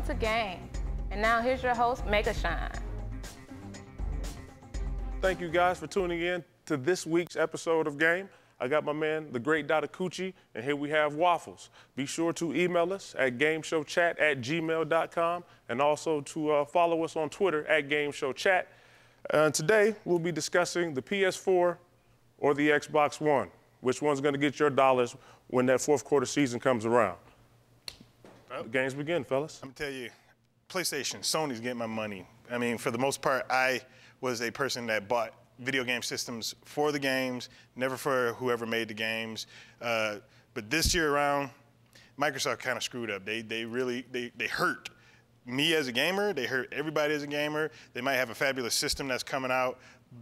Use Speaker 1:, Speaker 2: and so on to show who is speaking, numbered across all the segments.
Speaker 1: to Game. And now here's your host, Mega Shine.
Speaker 2: Thank you guys for tuning in to this week's episode of Game. I got my man, the great Dada Coochie, and here we have Waffles. Be sure to email us at gameshowchat@gmail.com and also to follow us on Twitter at gameshowchat. Today, we'll be discussing the PS4 or the Xbox One. Which one's gonna get your dollars when that fourth quarter season comes around? The games begin, fellas.
Speaker 3: I'm gonna tell you, PlayStation, Sony's getting my money. I mean, for the most part, I was a person that bought video game systems for the games, never for whoever made the games. But this year around, Microsoft kind of screwed up. They really hurt me as a gamer. They hurt everybody as a gamer. They might have a fabulous system that's coming out,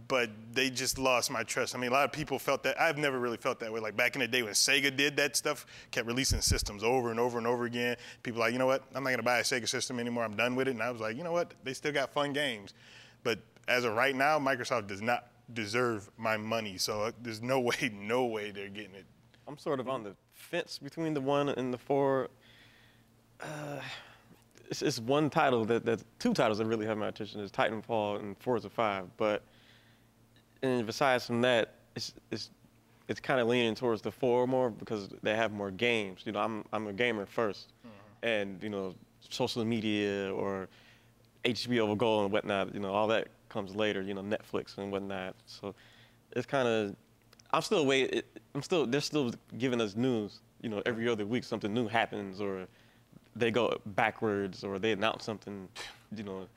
Speaker 3: but they just lost my trust. I mean, a lot of people felt that. I've never really felt that way. Like back in the day when Sega did that stuff, kept releasing systems over and over and over again. People were like, you know what? I'm not gonna buy a Sega system anymore. I'm done with it. And I was like, you know what? They still got fun games. But as of right now, Microsoft does not deserve my money. So there's no way they're getting it.
Speaker 4: I'm sort of on the fence between the 1 and the 4. It's one title that two titles that really have my attention is Titanfall and Forza 5. But and besides from that, it's kind of leaning towards the 4 more because they have more games. You know, I'm a gamer first, and you know, social media or HBO Go and whatnot. You know, all that comes later. You know, Netflix and whatnot. So it's kind of they're still giving us news. You know, every other week something new happens or they go backwards or they announce something, you know.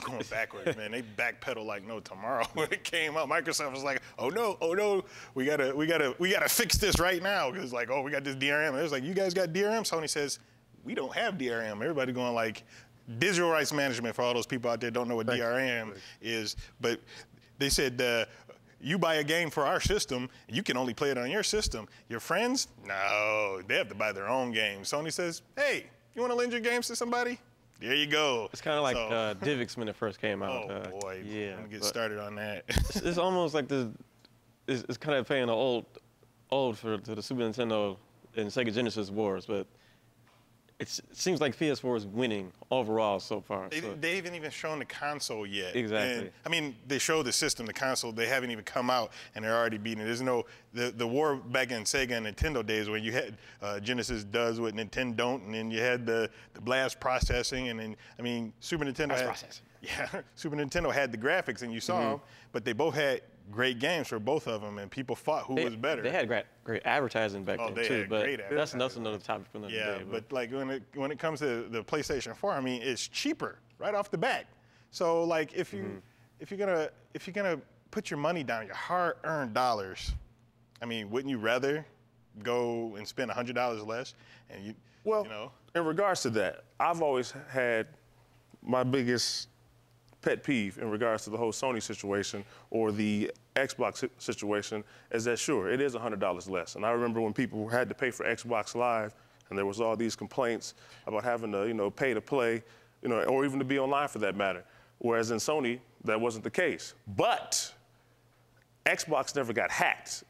Speaker 3: Going backwards, man. They backpedal like no tomorrow. When it came out, Microsoft was like, oh no, we gotta fix this right now. Because like, oh, we got this DRM. And it was like, you guys got DRM? Sony says, we don't have DRM. Everybody going like, digital rights management for all those people out there don't know what DRM is. But they said, you buy a game for our system, and you can only play it on your system. Your friends? No, they have to buy their own game. Sony says, hey, you want to lend your games to somebody? There you go.
Speaker 4: It's kind of like DivX when it first came out.
Speaker 3: Oh boy,
Speaker 4: yeah.
Speaker 3: I'm gonna get started on that.
Speaker 4: It's almost like it's kind of paying the old to the Super Nintendo and Sega Genesis wars, but it seems like PS4 is winning overall so far.
Speaker 3: They haven't even shown the console yet.
Speaker 4: Exactly.
Speaker 3: And, I mean, they showed the system, the console. They haven't even come out, and they're already beating it. There's no the war back in Sega and Nintendo days when you had Genesis does what Nintendo don't, and then you had the blast processing, and then I mean Super Nintendo Super Nintendo had the graphics, and you saw them, but they both had great games for both of them, and people fought who was better.
Speaker 4: They had great advertising back then too, but that's another topic for another day.
Speaker 3: But like when it comes to the PlayStation 4, I mean, it's cheaper right off the bat. So like if you're gonna put your money down, your hard-earned dollars, I mean, wouldn't you rather go and spend $100 less? And you know.
Speaker 2: In regards to that, I've always had my biggest pet peeve in regards to the whole Sony situation or the Xbox situation is that, sure, it is $100 less. And I remember when people had to pay for Xbox Live and there was all these complaints about having to, you know, pay to play, you know, or even to be online for that matter. Whereas in Sony, that wasn't the case. But Xbox never got hacked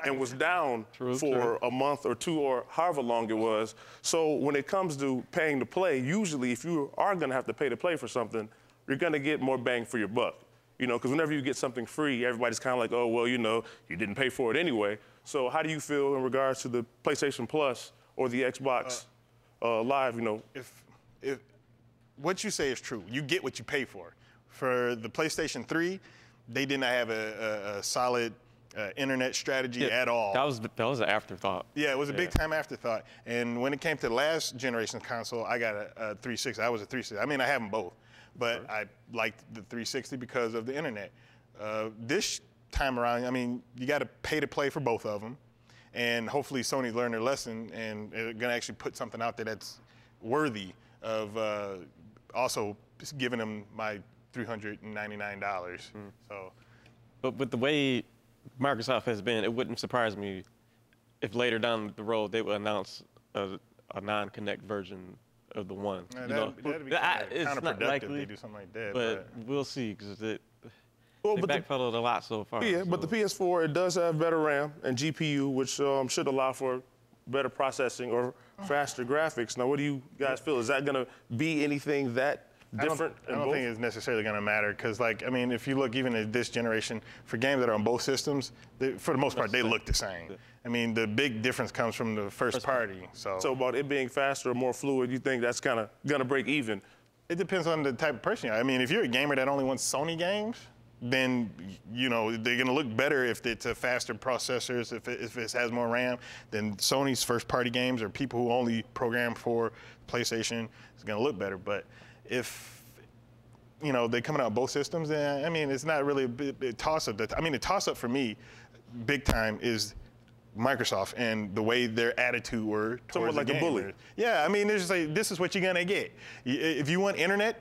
Speaker 2: and was down for a month or two or however long it was. So when it comes to paying to play, usually if you are going to have to pay to play for something, you're going to get more bang for your buck. You know, because whenever you get something free, everybody's kind of like, oh, well, you know, you didn't pay for it anyway. So how do you feel in regards to the PlayStation Plus or the Xbox Live, you know?
Speaker 3: If what you say is true, you get what you pay for. For the PlayStation 3, they did not have a solid internet strategy at all.
Speaker 4: That was an afterthought.
Speaker 3: Yeah, it was a big time afterthought. And when it came to the last generation console, I got a 360. I was a 360. I mean, I have them both, but I liked the 360 because of the internet. This time around, I mean, you got to pay to play for both of them, and hopefully Sony learned their lesson and they're gonna actually put something out there that's worthy of also giving them my $399. So,
Speaker 4: but with the way Microsoft has been, it wouldn't surprise me if later down the road they would announce a non-Connect version of the One.
Speaker 3: Yeah, that'd be counterproductive if they do something like that.
Speaker 4: But we'll see, because they backpedaled a lot so far.
Speaker 2: Yeah, but the PS4, it does have better RAM and GPU, which should allow for better processing or faster graphics. Now, what do you guys feel? Is that going to be anything that different?
Speaker 3: I don't think it's necessarily going to matter because, like, I mean, if you look even at this generation, for games that are on both systems, for the most part, they look the same. I mean, the big difference comes from the first party. So
Speaker 2: about it being faster or more fluid, you think that's kind of going to break even?
Speaker 3: It depends on the type of person you are. I mean, if you're a gamer that only wants Sony games, then, you know, they're going to look better if it's a faster processors, if it has more RAM. Then Sony's first-party games or people who only program for PlayStation is going to look better. But if, you know, they're coming out both systems, then, I mean, it's not really a big toss-up. I mean, the toss-up for me, big time, is Microsoft and the way their attitude were towards
Speaker 2: like
Speaker 3: the
Speaker 2: a bully.
Speaker 3: Yeah, I mean, they're just like, this is what you're gonna get. If you want internet,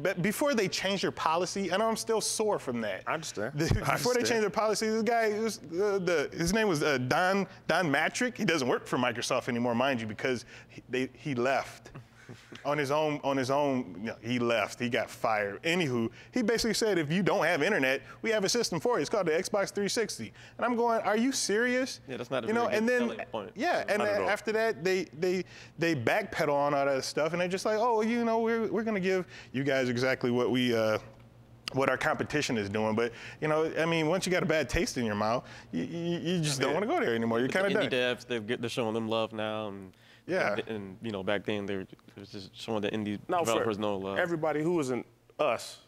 Speaker 3: but before they change their policy, I know I'm still sore from that.
Speaker 2: I understand.
Speaker 3: Before they changed their policy, this guy, his name was Don Matrick. He doesn't work for Microsoft anymore, mind you, because he left. On his own, you know, he left. He got fired. Anywho, he basically said, if you don't have internet, we have a system for you. It's called the Xbox 360. And I'm going, are you serious?
Speaker 4: Yeah, that's not a
Speaker 3: you know.
Speaker 4: very
Speaker 3: And
Speaker 4: good
Speaker 3: then,
Speaker 4: selling point.
Speaker 3: yeah, and then after that, they backpedal on all that stuff, and they're just like, oh, you know, we're gonna give you guys exactly what we. What our competition is doing, but you know, I mean, once you got a bad taste in your mouth, you just don't want to go there anymore. You're kind of done.
Speaker 4: Indie devs, they're showing them love now, and
Speaker 3: yeah,
Speaker 4: and you know, back then they were just showing the indie developers no love.
Speaker 2: Everybody who isn't us,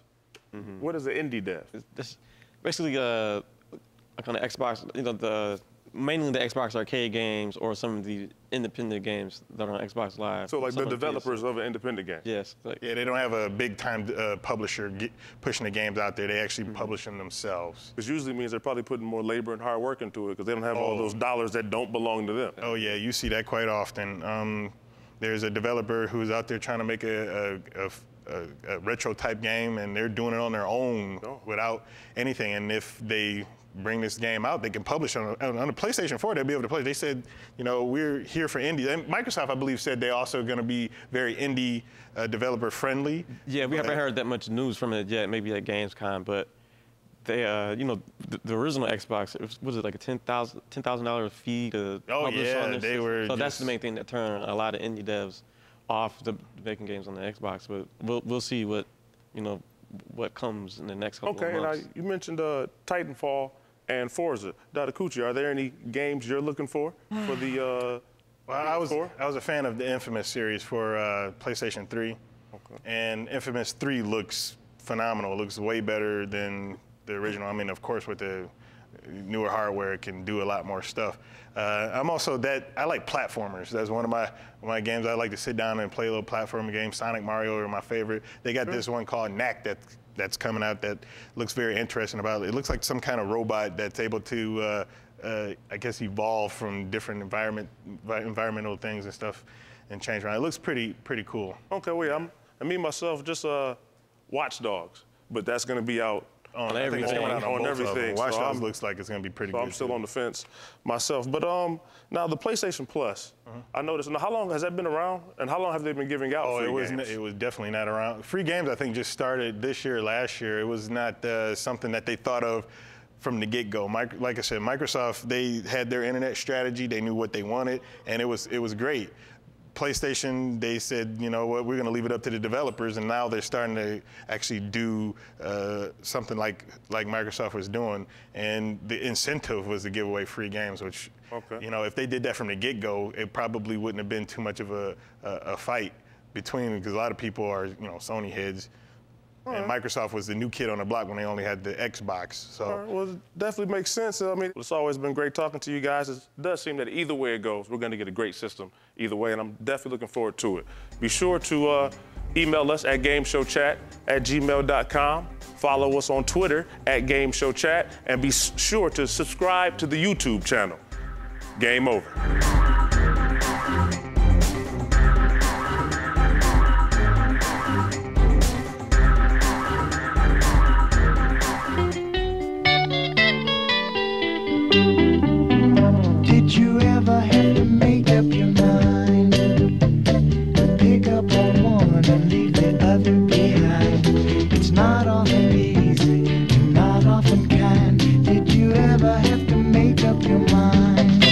Speaker 2: what is an indie dev?
Speaker 4: It's basically like on the Xbox, you know, mainly the Xbox arcade games or some of the independent games that are on Xbox Live.
Speaker 2: So like the developers of an independent game.
Speaker 4: Yes.
Speaker 3: Yeah, they don't have a big-time publisher pushing the games out there. They actually publish them themselves.
Speaker 2: Which usually means they're probably putting more labor and hard work into it because they don't have all those dollars that don't belong to them.
Speaker 3: Oh yeah, you see that quite often. There's a developer who's out there trying to make a retro-type game, and they're doing it on their own without anything. And if they bring this game out, they can publish on the PlayStation 4. They'll be able to play. They said, you know, we're here for indie. And Microsoft, I believe, said they're also going to be very indie developer friendly.
Speaker 4: Yeah, we haven't heard that much news from it yet. Maybe at Gamescom, but they, you know, the original Xbox, was it like a $10,000 fee to publish on this?
Speaker 3: They were.
Speaker 4: So that's the main thing that turned a lot of indie devs off the making games on the Xbox. But we'll see what, you know, what comes in the next couple of months.
Speaker 2: Now you mentioned Titanfall and Forza. Dr. Cucci, are there any games you're looking for the
Speaker 3: well, I was a fan of the Infamous series for PlayStation 3. And Infamous 3 looks phenomenal. It looks way better than the original. I mean, of course, with the newer hardware, it can do a lot more stuff. I'm also I like platformers. That's one of my games. I like to sit down and play a little platformer game. Sonic, Mario are my favorite. They got this one called Knack that's coming out that looks very interesting about it. It looks like some kind of robot that's able to, I guess, evolve from different environmental things and stuff and change around. It looks pretty cool.
Speaker 2: Okay, wait, me myself just Watch Dogs, but that's going to be out
Speaker 3: on everything.
Speaker 2: On everything.
Speaker 3: Watch Dogs looks like it's going to be pretty good.
Speaker 2: I'm still on the fence myself. But now the PlayStation Plus, I noticed. Now, how long has that been around, and how long have they been giving out free games?
Speaker 3: It was definitely not around. Free games, I think, just started this year, last year. It was not something that they thought of from the get-go. Like I said, Microsoft, they had their internet strategy. They knew what they wanted, and it was great. PlayStation, they said, you know what, we're going to leave it up to the developers, and now they're starting to actually do something like Microsoft was doing, and the incentive was to give away free games, which, you know, if they did that from the get-go, it probably wouldn't have been too much of a fight between them, because a lot of people are, you know, Sony heads. And Microsoft was the new kid on the block when they only had the Xbox. So,
Speaker 2: well, it definitely makes sense. I mean, it's always been great talking to you guys. It does seem that either way it goes, we're going to get a great system either way, and I'm definitely looking forward to it. Be sure to email us at gameshowchat@gmail.com. Follow us on Twitter @gameshowchat, and be sure to subscribe to the YouTube channel. Game over.
Speaker 5: Did you ever have to make up your mind? Pick up on one and leave the other behind. It's not often easy, not often kind. Did you ever have to make up your mind?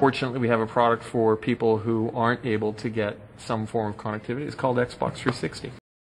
Speaker 6: fortunately, we have a product for people who aren't able to get some form of connectivity. It's called Xbox 360.